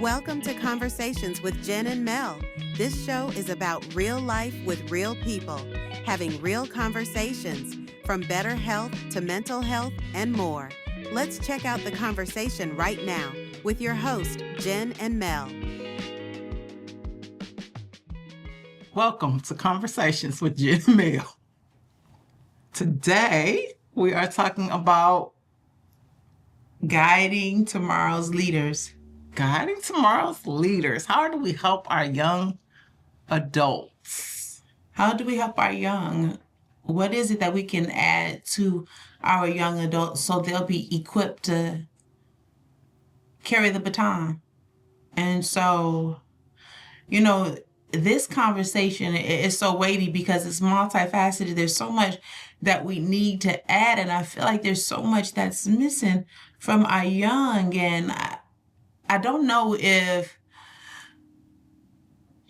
Welcome to Conversations with Jen and Mel. This show is about real life with real people, having real conversations, from better health to mental health and more. Let's check out the conversation right now with your host, Jen and Mel. Welcome to Conversations with Jen and Mel. Today, we are talking about guiding tomorrow's leaders. Guiding tomorrow's leaders. How do we help our young adults? How do we help our young? What is it that we can add to our young adults so they'll be equipped to carry the baton? And so, this conversation is so weighty because it's multifaceted. There's so much that we need to add, and I feel like there's so much that's missing from our young, and I don't know if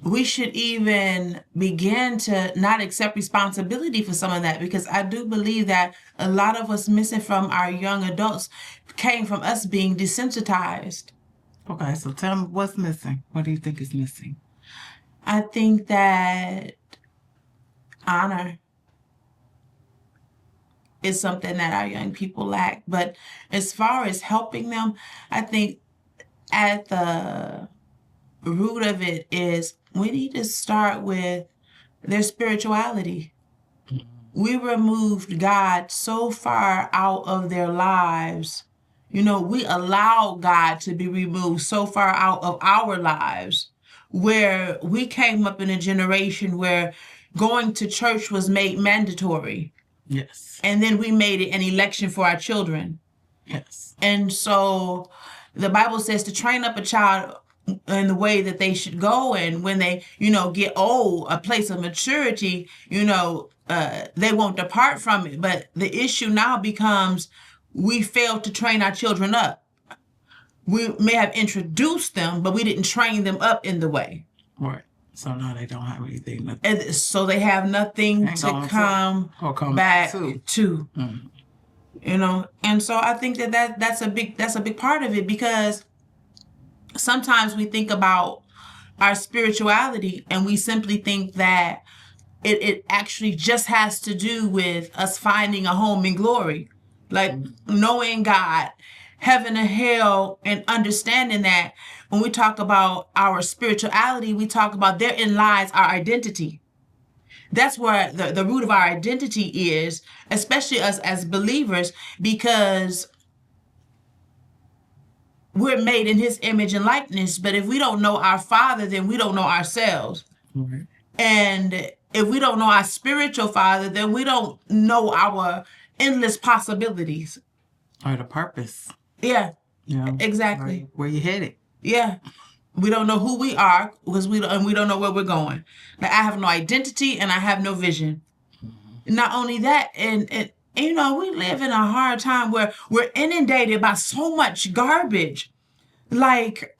we should even begin to not accept responsibility for some of that, because I do believe that a lot of what's missing from our young adults came from us being desensitized. Okay, so tell me what's missing. What do you think is missing? I think that honor is something that our young people lack. But as far as helping them, I think at the root of it is we need to start with their spirituality. We removed God so far out of their lives. We allow God to be removed so far out of our lives, where we came up in a generation where going to church was made mandatory. Yes. And then we made it an election for our children. Yes. And so the Bible says to train up a child in the way that they should go, and when they, get old, a place of maturity, they won't depart from it. But the issue now becomes we failed to train our children up. We may have introduced them, but we didn't train them up in the way. Right. So now they don't have anything. And so they have nothing to come back to. Mm-hmm. And so I think that's a big part of it, because sometimes we think about our spirituality and we simply think that it actually just has to do with us finding a home in glory, like knowing God, heaven and hell, and understanding that when we talk about our spirituality, we talk about therein lies our identity. That's where the root of our identity is, especially us as believers, because we're made in his image and likeness. But if we don't know our Father, then we don't know ourselves. Mm-hmm. And if we don't know our spiritual Father, then we don't know our endless possibilities. Or the purpose. Yeah, exactly. Where you headed. Yeah. We don't know who we are because we don't know where we're going. Like, I have no identity and I have no vision. Mm-hmm. Not only that, and we live in a hard time where we're inundated by so much garbage. Like,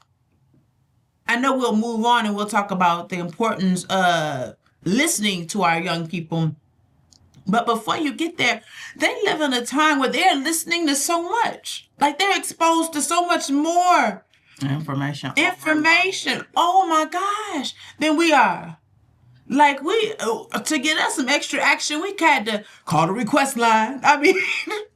I know we'll move on and we'll talk about the importance of listening to our young people. But before you get there, they live in a time where they're listening to so much. Like, they're exposed to so much more information. Oh my gosh. Than we are. Like, to get us some extra action, we had to call the request line. I mean,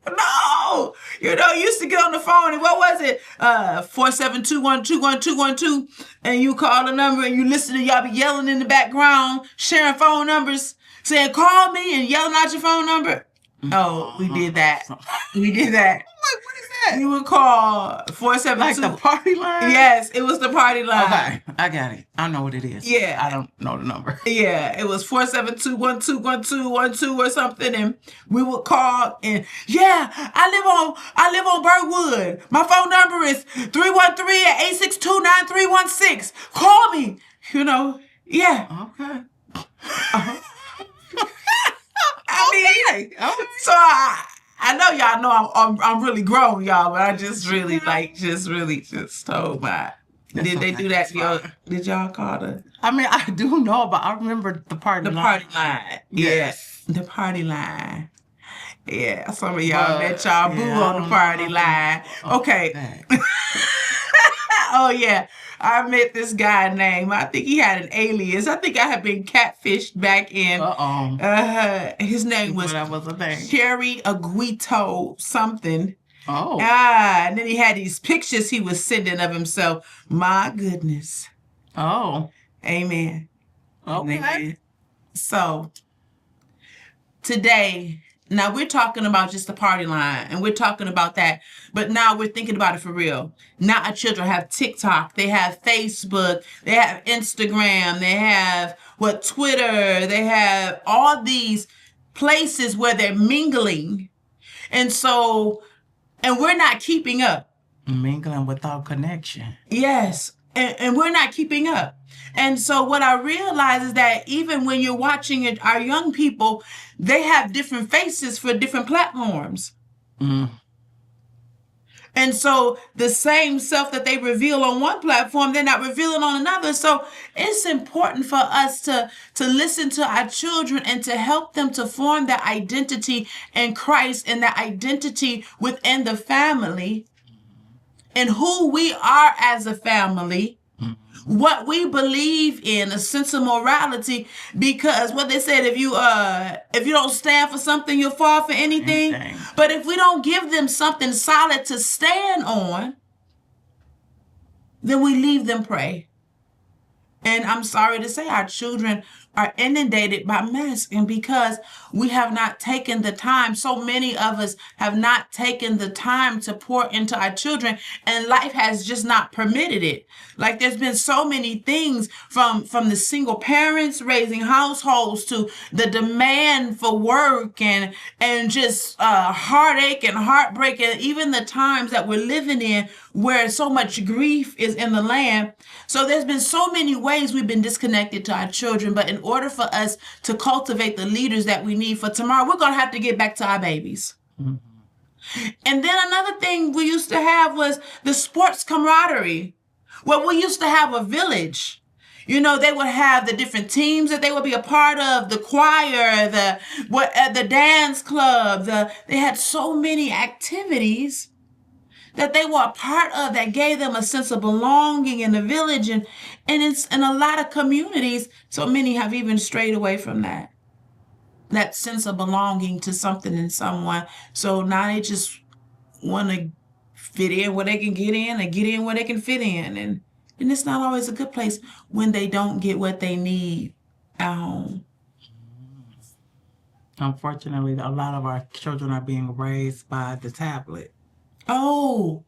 no. You used to get on the phone and what was it? 472-121-2112. And you call the number and you listen to y'all be yelling in the background, sharing phone numbers, saying, call me, and yelling out your phone number. Oh, we did that. We did that. What is that? You would call 472. Like the party line? Yes, it was the party line. Okay, I got it. I know what it is. Yeah. I don't know the number. Yeah, it was 472-121-1212 or something, and we would call and, I live on Birdwood. My phone number is 313-862-9316. Call me. Yeah. Okay. So I know y'all know I'm really grown, y'all, but I just really told my. Did they do that? Did y'all call the? I mean, I do know, but I remember the party line. The party line. Yes. The party line. Yeah, some of y'all met y'all boo on the party line. Okay. Oh yeah, I met this guy named, I think he had an alias. I think I had been catfished back in. His name was that was a thing. Cherry Aguito something. Oh. And then he had these pictures he was sending of himself. My goodness. Oh. Amen. Okay. Amen. So today, now we're talking about just the party line and we're talking about that, but now we're thinking about it for real. Now our children have TikTok, they have Facebook, they have Instagram, they have Twitter, they have all these places where they're mingling. And so, and we're not keeping up. Mingling without connection. Yes. And we're not keeping up. And so what I realize is that even when you're watching it, our young people, they have different faces for different platforms. Mm. And so the same self that they reveal on one platform, they're not revealing on another. So it's important for us to listen to our children and to help them to form their identity in Christ and their identity within the family and who we are as a family. What we believe in, a sense of morality, because what they said, if you don't stand for something, you'll fall for anything. But if we don't give them something solid to stand on, then we leave them prey. And I'm sorry to say our children are inundated by masking because we have not taken the time. So many of us have not taken the time to pour into our children, and life has just not permitted it. Like there's been so many things from the single parents raising households to the demand for work and just heartache and heartbreak, and even the times that we're living in where so much grief is in the land. So there's been so many ways we've been disconnected to our children, but in order for us to cultivate the leaders that we need for tomorrow, we're going to have to get back to our babies. Mm-hmm. And then another thing we used to have was the sports camaraderie. Well, we used to have a village. You know, they would have the different teams that they would be a part of, the choir, the dance club. They had so many activities that they were a part of that gave them a sense of belonging in the village. And it's in a lot of communities, so many have even strayed away from that sense of belonging to something and someone. So now they just want to fit in where they can get in and get in where they can fit in. And it's not always a good place when they don't get what they need at home. Unfortunately, a lot of our children are being raised by the tablet. Oh,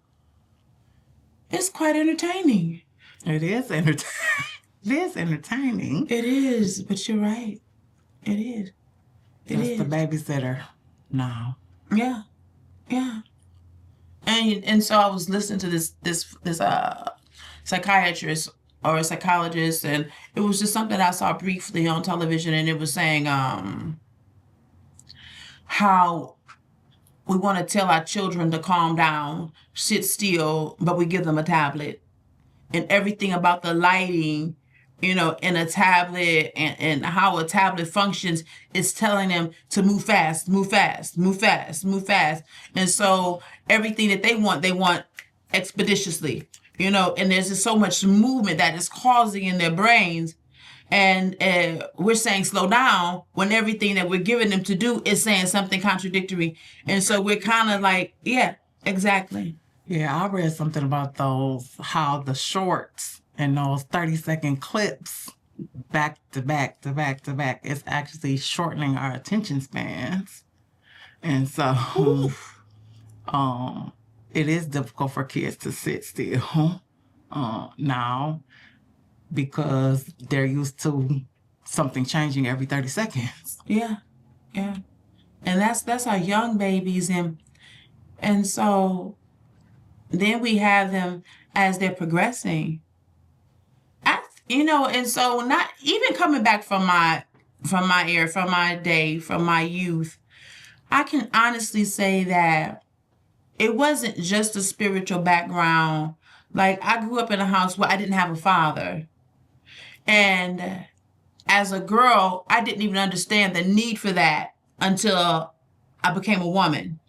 it's quite entertaining. It is entertaining. It is entertaining. It is, but you're right. It is. It is. The babysitter. No. Yeah. Yeah. And so I was listening to this psychiatrist or a psychologist, and it was just something I saw briefly on television, and it was saying how we want to tell our children to calm down, sit still, but we give them a tablet. And everything about the lighting, you know, in a tablet and how a tablet functions is telling them to move fast, move fast, move fast, move fast. And so everything that they want expeditiously, you know, and there's just so much movement that is causing in their brains. And we're saying slow down when everything that we're giving them to do is saying something contradictory. And so we're kind of like, yeah, exactly. Yeah, I read something about how the shorts and those 30-second clips back to back to back to back is actually shortening our attention spans. And so it is difficult for kids to sit still now, because they're used to something changing every 30 seconds. Yeah, yeah. And that's our young babies. And so then we have them as they're progressing. And so not even coming back from my era, from my day, from my youth, I can honestly say that it wasn't just a spiritual background. Like, I grew up in a house where I didn't have a father. And as a girl, I didn't even understand the need for that until I became a woman,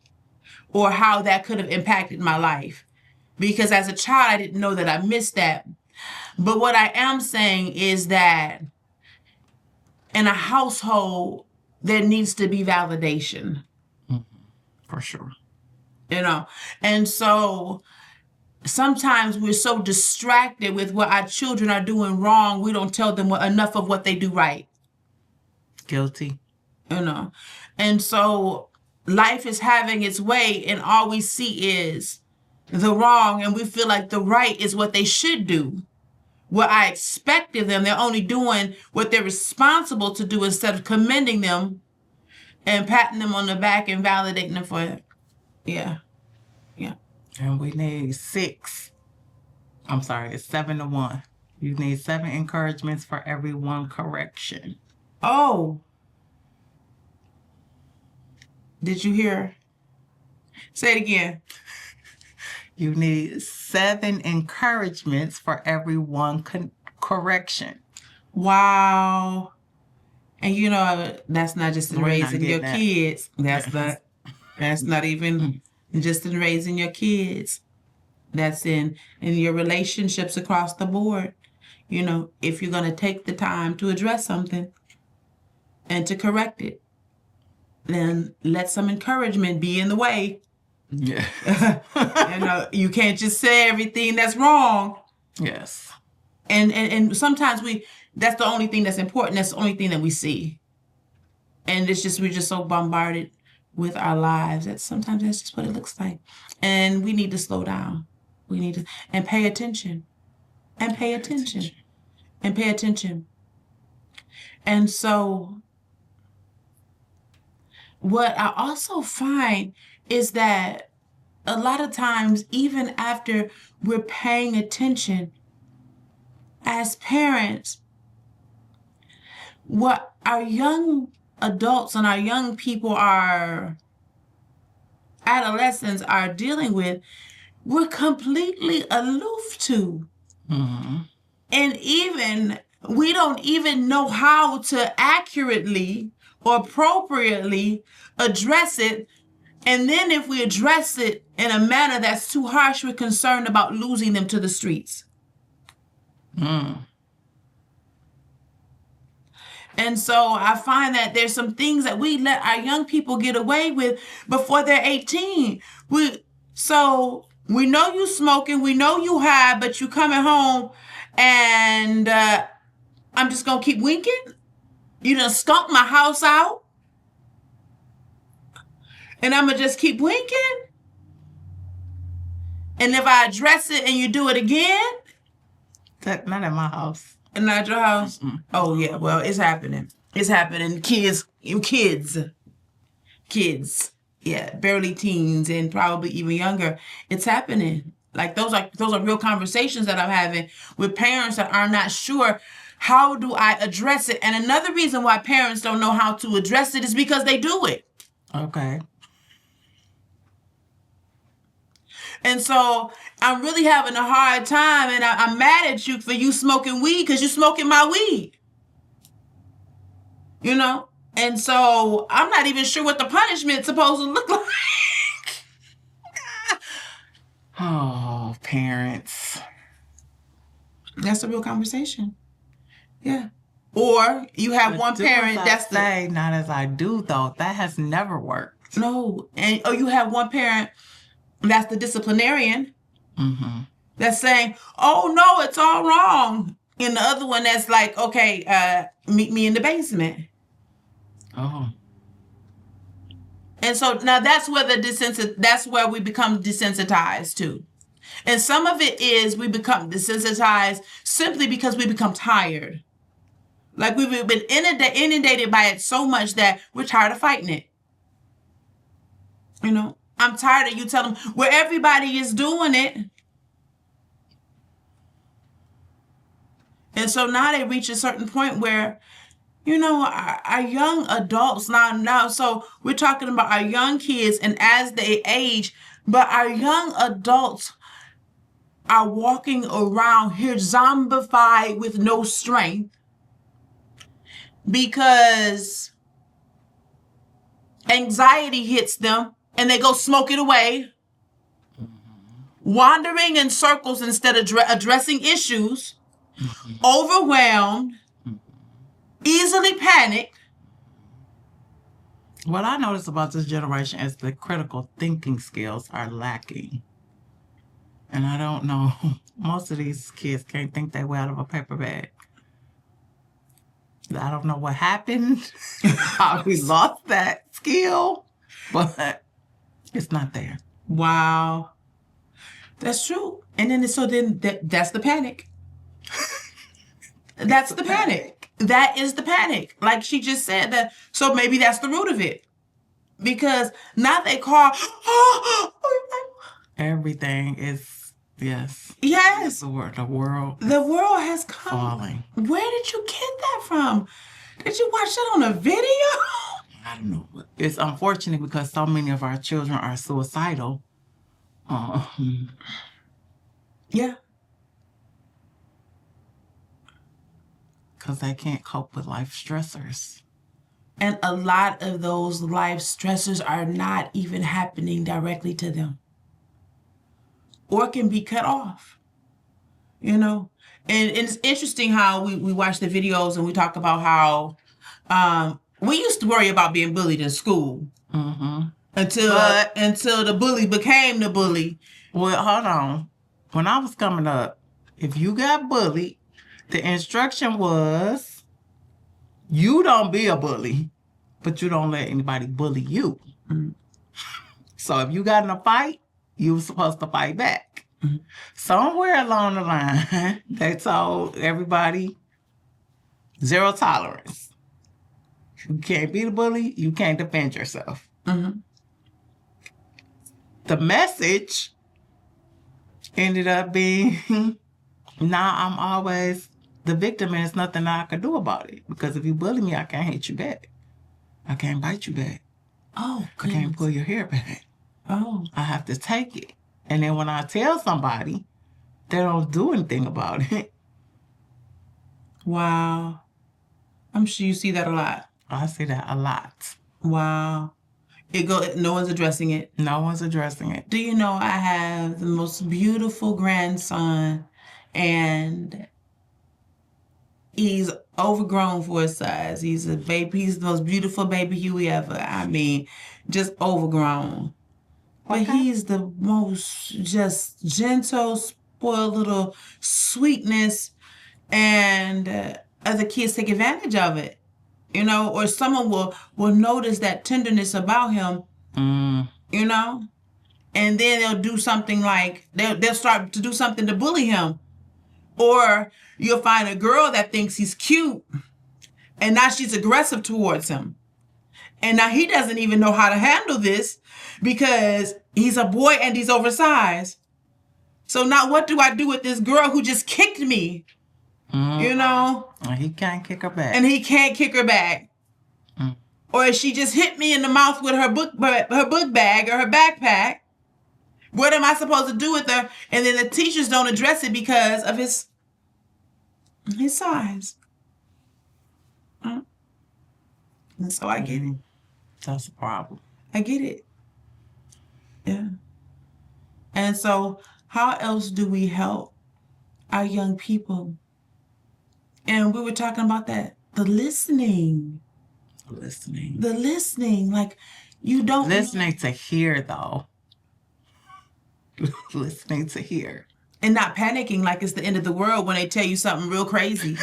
or how that could have impacted my life. because as a child, I didn't know that I missed that. But what I am saying is that in a household, there needs to be validation. For sure. And so sometimes we're so distracted with what our children are doing wrong, we don't tell them enough of what they do right. Guilty. And so life is having its way, and all we see is the wrong, and we feel like the right is what they should do. What I expect of them, they're only doing what they're responsible to do instead of commending them and patting them on the back and validating them for it. Yeah. And we need it's 7-1. You need 7 encouragements for every 1 correction. Oh. Did you hear? Say it again. You need 7 encouragements for every 1 correction. Wow. And that's not just in raising your kids. That's not even just in raising your kids. That's in your relationships across the board. If you're going to take the time to address something and to correct it, then let some encouragement be in the way. Yeah. You can't just say everything that's wrong. Yes. And sometimes that's the only thing that's important. That's the only thing that we see. And we're just so bombarded with our lives that sometimes that's just what it looks like. And we need to slow down. We need to, and pay attention. And pay attention. And pay attention. And so what I also find is that a lot of times, even after we're paying attention, as parents, what our young adults and our young people, our adolescents are dealing with, we're completely aloof to. Mm-hmm. And we don't even know how to accurately or appropriately address it. And then if we address it in a manner that's too harsh, we're concerned about losing them to the streets. And so I find that there's some things that we let our young people get away with before they're 18. So we know you smoking, we know you high, but you coming home and I'm just going to keep winking. You done skunk my house out. And I'm going to just keep winking. And if I address it and you do it again. Not at my house. Not at your house? Mm-mm. Oh, yeah. Well, it's happening. It's happening. Kids. Yeah, barely teens and probably even younger. It's happening. Like those are real conversations that I'm having with parents that are not sure, how do I address it? And another reason why parents don't know how to address it is because they do it. Okay. And so I'm really having a hard time, and I'm mad at you for you smoking weed because you're smoking my weed. And so I'm not even sure what the punishment's supposed to look like. Oh, parents. That's a real conversation. Yeah. Or you have one parent that's not as I do, though. That has never worked. No. Or you have one parent that's the disciplinarian. Mm-hmm. That's saying, oh, no, it's all wrong. And the other one that's like, okay, meet me in the basement. Oh. And so now that's where that's where we become desensitized to. And some of it is we become desensitized simply because we become tired. Like we've been inundated by it so much that we're tired of fighting it. I'm tired of you telling them where everybody is doing it. And so now they reach a certain point where, our young adults now, so we're talking about our young kids and as they age, but our young adults are walking around here zombified with no strength because anxiety hits them and they go smoke it away. wandering in circles instead of addressing issues, overwhelmed, easily panicked. What I notice about this generation is the critical thinking skills are lacking. And I don't know, most of these kids can't think their way out of a paper bag. I don't know what happened, how we lost that skill, but it's not there. Wow. That's true. And then that's the panic. That's the panic. That is the panic. Like she just said that. So maybe that's the root of it. Because now they call. Everything is, yes. Yes. The world. The world has come. Falling. Where did you get that from? Did you watch that on a video? I don't know. It's unfortunate because so many of our children are suicidal. Yeah. Because they can't cope with life stressors. And a lot of those life stressors are not even happening directly to them. Or can be cut off. You know? And it's interesting how we watch the videos and we talk about how we used to worry about being bullied in school. Mm-hmm. Until the bully became the bully. Well, hold on. When I was coming up, if you got bullied, the instruction was, you don't be a bully, but you don't let anybody bully you. Mm-hmm. So if you got in a fight, you were supposed to fight back. Mm-hmm. Somewhere along the line, they told everybody, 0 tolerance. You can't be the bully, you can't defend yourself. Mm-hmm. The message ended up being, I'm always the victim and there's nothing I can do about it. Because if you bully me, I can't hit you back. I can't bite you back. Oh, goodness. I can't pull your hair back. Oh. I have to take it. And then when I tell somebody, they don't do anything about it. Wow. I'm sure you see that a lot. I see that a lot. Wow. No one's addressing it. No one's addressing it. Do you know I have the most beautiful grandson and he's overgrown for his size. He's a baby. He's the most beautiful baby Huey ever. I mean, just overgrown. Okay. But he's the most just gentle, spoiled little sweetness, and other kids take advantage of it. You know, or someone will notice that tenderness about him, you know, and then they'll do something like, they'll start to do something to bully him. Or you'll find a girl that thinks he's cute, and now she's aggressive towards him. And now he doesn't even know how to handle this because he's a boy and he's oversized. So now what do I do with this girl who just kicked me? You know? And he can't kick her back. And he can't kick her back. Or she just hit me in the mouth with her book bag or her backpack. What am I supposed to do with her? And then the teachers don't address it because of his size. And so I get it. That's a problem. I get it. Yeah. And so how else do we help our young people? And we were talking about that. The listening. The listening. Like, you don't... Listening to hear, though. Listening to hear. And not panicking like it's the end of the world when they tell you something real crazy.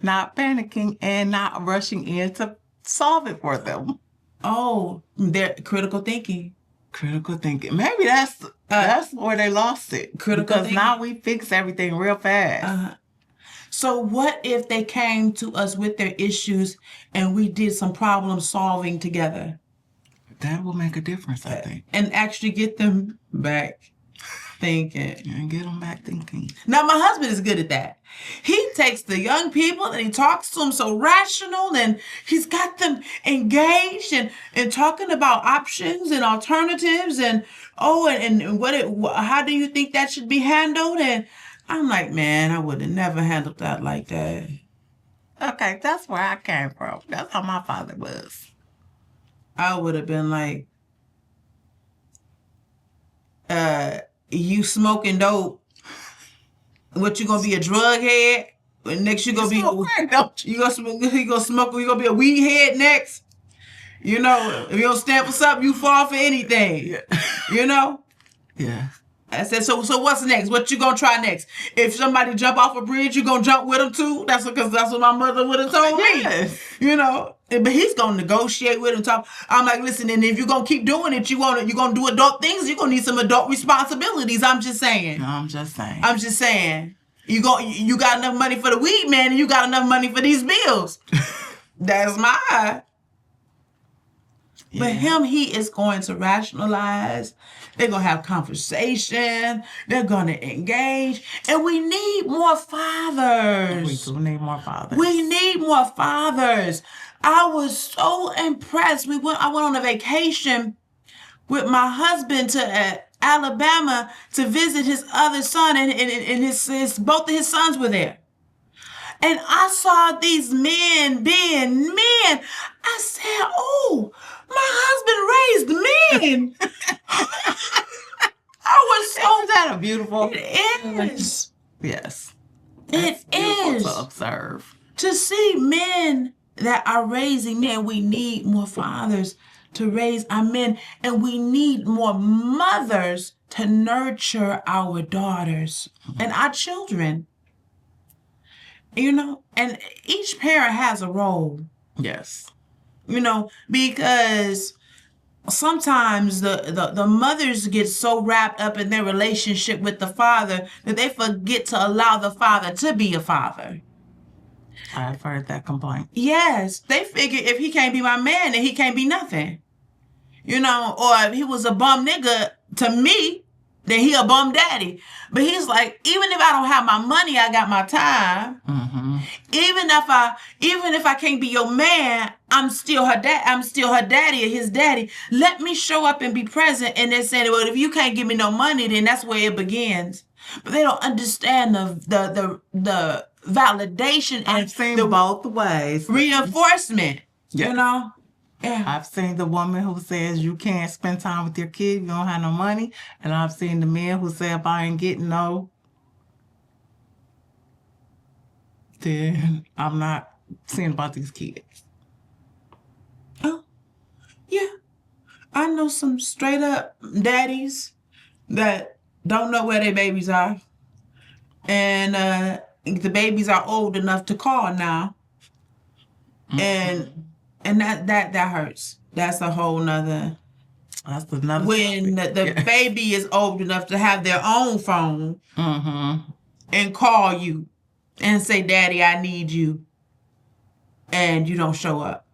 Not panicking and not rushing in to solve it for them. Oh, they're critical thinking. Critical thinking. Maybe that's where they lost it. Critical thinking. Now we fix everything real fast. So what if they came to us with their issues and we did some problem solving together? That will make a difference, I think. And actually get them back thinking. And get them back thinking. Now, my husband is good at that. He takes the young people and he talks to them so rational, and he's got them engaged and talking about options and alternatives and how do you think that should be handled? And I'm like, man, I would have never handled that like that. Okay, that's where I came from. That's how my father was. I would have been like, you smoking dope, what you gonna be a drug head? Next you gonna be you gonna be a weed head next. You know, if you don't stand for something, you fall for anything. Yeah. You know? Yeah. I said, so what's next? What you gonna try next? If somebody jump off a bridge, you gonna jump with them too? That's what my mother would have told Yes. me. You know? But he's gonna negotiate with him. Talk. I'm like, listen, and if you're gonna keep doing it, you're gonna do adult things. You're gonna need some adult responsibilities. I'm just saying. I'm just saying. You got enough money for the weed man, and you got enough money for these bills. That's mine. But him, he is going to rationalize. They're going to have conversation. They're going to engage. And we need more fathers. We do need more fathers. We need more fathers. I was so impressed. I went on a vacation with my husband to Alabama to visit his other son, and both of his sons were there. And I saw these men being men. I said, oh, my husband raised men. I was so... Isn't that a beautiful... It is. Yes. It is. To observe. To see men that are raising men. We need more fathers to raise our men. And we need more mothers to nurture our daughters and our children. You know, and each parent has a role. Yes. You know, because sometimes the mothers get so wrapped up in their relationship with the father that they forget to allow the father to be a father. I've heard that complaint. Yes. They figure if he can't be my man, then he can't be nothing. You know, or if he was a bum nigga to me, then he a bum daddy. But he's like, even if I don't have my money, I got my time. Mm-hmm. Even if I can't be your man, I'm still her dad. I'm still her daddy or his daddy. Let me show up and be present. And they're saying, well, if you can't give me no money, then that's where it begins. But they don't understand the validation and I've seen both ways. Reinforcement. Yes. You know. Yeah. I've seen the woman who says you can't spend time with your kid, you don't have no money. And I've seen the men who say if I ain't getting no, then I'm not seeing about these kids. Oh, yeah. I know some straight up daddies that don't know where their babies are. And the babies are old enough to call now. Mm-hmm. And that hurts. That's a whole nother. That's another. When the baby is old enough to have their own phone and call you and say, Daddy, I need you. And you don't show up.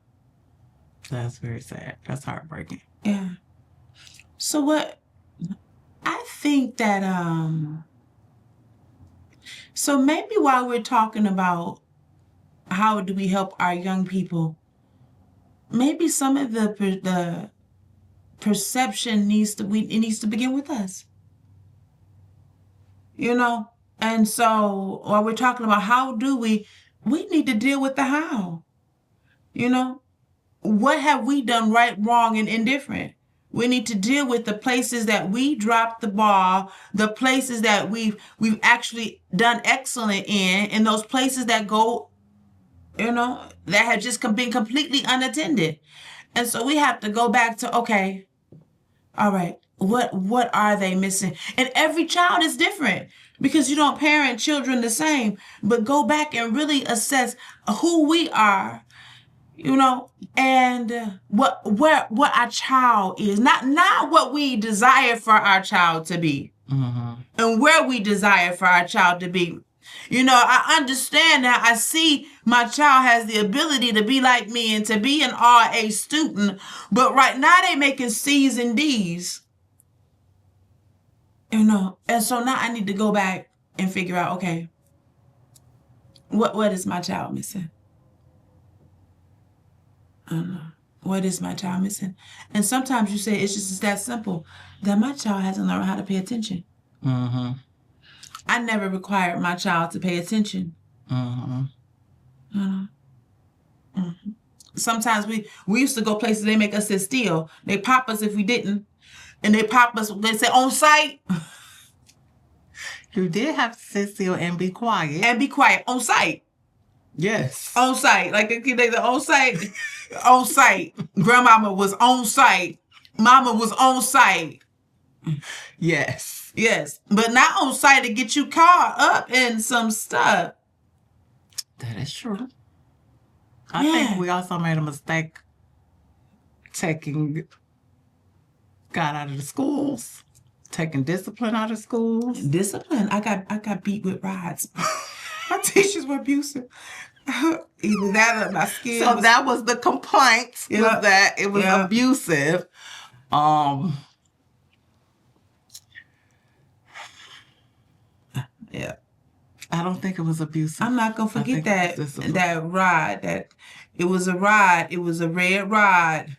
That's very sad. That's heartbreaking. Yeah. So what I think that so maybe while we're talking about how do we help our young people, maybe some of the perception needs to begin with us. You know? And so while we're talking about how do we need to deal with the how. You know? What have we done right, wrong, and indifferent? We need to deal with the places that we dropped the ball, the places that we've actually done excellent in, and those places that go, you know, that have just been completely unattended. And so we have to go back to, okay, all right, what are they missing? And every child is different because you don't parent children the same, but go back and really assess who we are, you know, and what our child is, not what we desire for our child to be, and where we desire for our child to be. You know, I understand that. I see my child has the ability to be like me and to be an RA student, but right now they making C's and D's. You know, and so now I need to go back and figure out, okay, what is my child missing? I don't know. What is my child missing? And sometimes you say it's just that simple, that my child hasn't learned how to pay attention. Mm-hmm. I never required my child to pay attention. Sometimes we used to go places, they make us sit still. They pop us if we didn't. and they pop us, they say on site. You did have to sit still and be quiet. And be quiet on site. Yes. On site. Like they say on site. On site. Grandmama was on site. Mama was on site. Yes. Yes. But not on site to get you caught up in some stuff. That is true. I think we also made a mistake taking God out of the schools, taking discipline out of schools. Discipline. I got beat with rods. My teachers were abusive. Either that or my skin. So that was the complaint. Yeah. Was that it was abusive. Yeah. I don't think it was abusive. I'm not gonna forget that rod. That it was a rod. It was a red rod.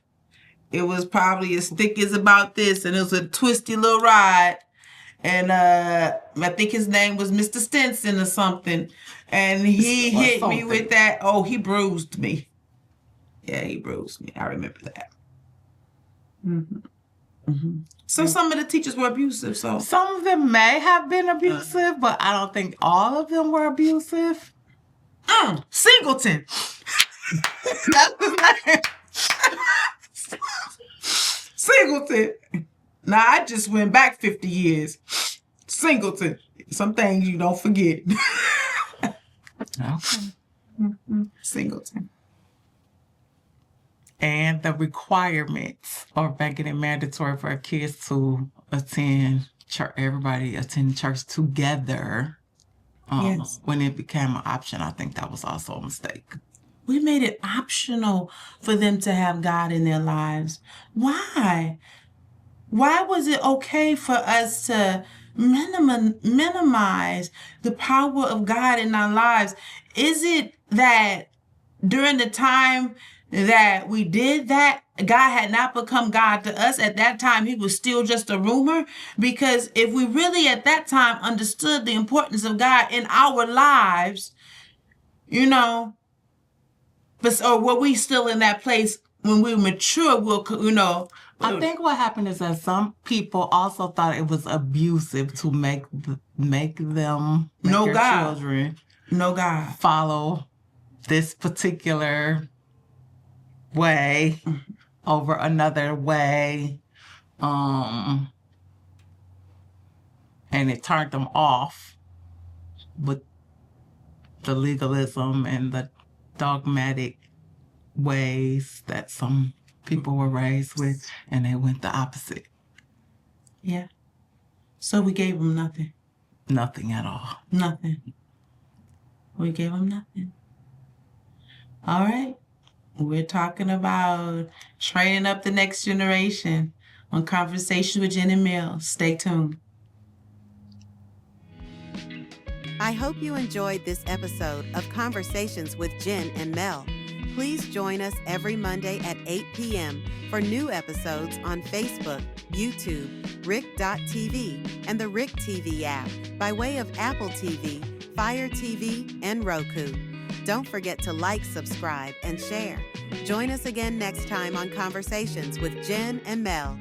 It was probably as thick as about this, and it was a twisty little rod. And I think his name was Mr. Stinson or something. And he hit me with that. Oh, he bruised me. Yeah, he bruised me. I remember that. Mm-hmm. Mm-hmm. So some of the teachers were abusive. So some of them may have been abusive, but I don't think all of them were abusive. Singleton. That's his name. Singleton. Now I just went back 50 years. Singleton. Some things you don't forget. Okay. Mm-hmm. Singleton. And the requirements of making it mandatory for kids to attend church, everybody attend church together. Yes. When it became an option, I think that was also a mistake. We made it optional for them to have God in their lives. Why? Why was it okay for us to minimize the power of God in our lives? Is it that during the time that we did that, God had not become God to us? At that time, he was still just a rumor? Because if we really at that time understood the importance of God in our lives, you know, or were we still in that place when we mature, I think what happened is that some people also thought it was abusive to make their children follow this particular way over another way, and it turned them off with the legalism and the dogmatic ways that some people were raised with, and they went the opposite. Yeah. So we gave them nothing. Nothing at all. Nothing. We gave them nothing. All right. We're talking about training up the next generation on Conversations with Jen and Mel. Stay tuned. I hope you enjoyed this episode of Conversations with Jen and Mel. Please join us every Monday at 8 p.m. for new episodes on Facebook, YouTube, Rick.tv, and the Rick TV app by way of Apple TV, Fire TV, and Roku. Don't forget to like, subscribe, and share. Join us again next time on Conversations with Jen and Mel.